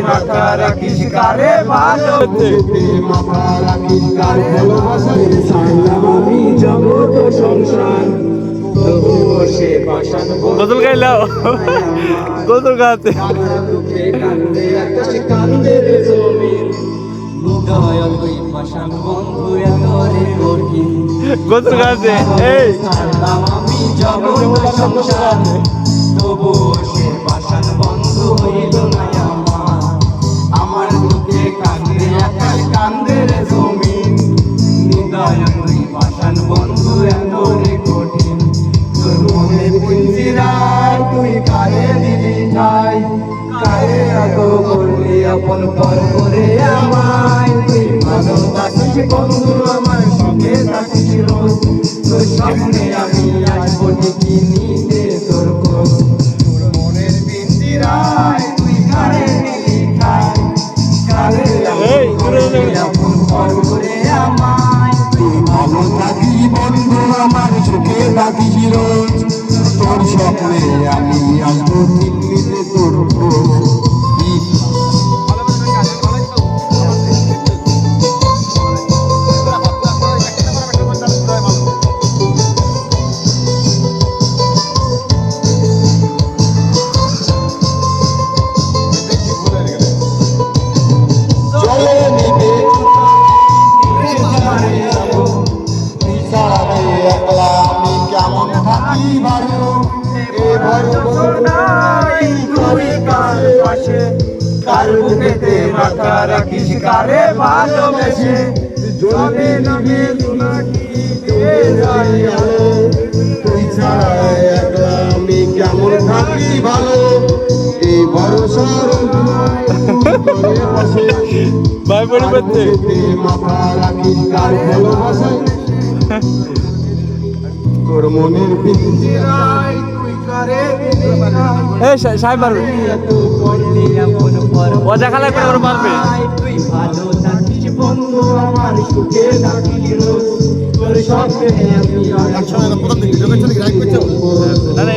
মাথা রাখিস কারে ভালো মাথা রাখিস কারে ভালোবাসায় ছাড়লাম আমি জগৎ সংসার তবুও সে পাষাণ গজল গাইলাও গজল গাতে দুঃখে কান্দে আকাশ কান্দে রে জমিন হৃদয় তুই পাষাণ বন্ধু এত রে কঠিন গজল গাতে এই ছাড়লাম আমি জগৎ সংসার তবুও সে পাষাণ বন্ধু হইল না আমার দুঃখে কান্দে আকাশ কান্দে রে জমিন হৃদয় তুই পাষাণ বন্ধু এত রে কঠিন তোর মনে পিঞ্জিরায় তুই কারে দিলি ঠাই কারে আগো করলি আপন পর করে আমায় তুই ভালো থাকিস বন্ধু আমার সঙ্গে থাকিস রোজ তোর সামনে আমি আসবো ঠিকই নিতে তোর খোঁজ তোর মনের পিঞ্জিরায় তুই কারে দিলি ঠাই কারে আপন পর করে আমায় তুই ভালো থাকিস বন্ধু আমার সুখে থাকিস রোজ তোর স্বপ্নে আমি আসবো দিল্লিতে তোর কার বুকেতে মাথা রাখিস কারে ভালোবেসে জলে নামে জোনাকি ডুবে যায় আলো তুই ছাড়া একলা আমি কেমন থাকি ভালো এই ভরসার ভাই পরিবর্তে মাথা রাখিস কার ভালোবাসায় তোর মনের পিঞ্জিরায় তুই কারে এই সাহেব পারবে ওজা খালা করে ওর মারবে তুই ভালো থাকিস বন্ধু আমার সুখে থাকিস রোজ তোর সঙ্গে আমি একসঙ্গে প্রথম দিকে যোগাযোগ রাইট করছো না না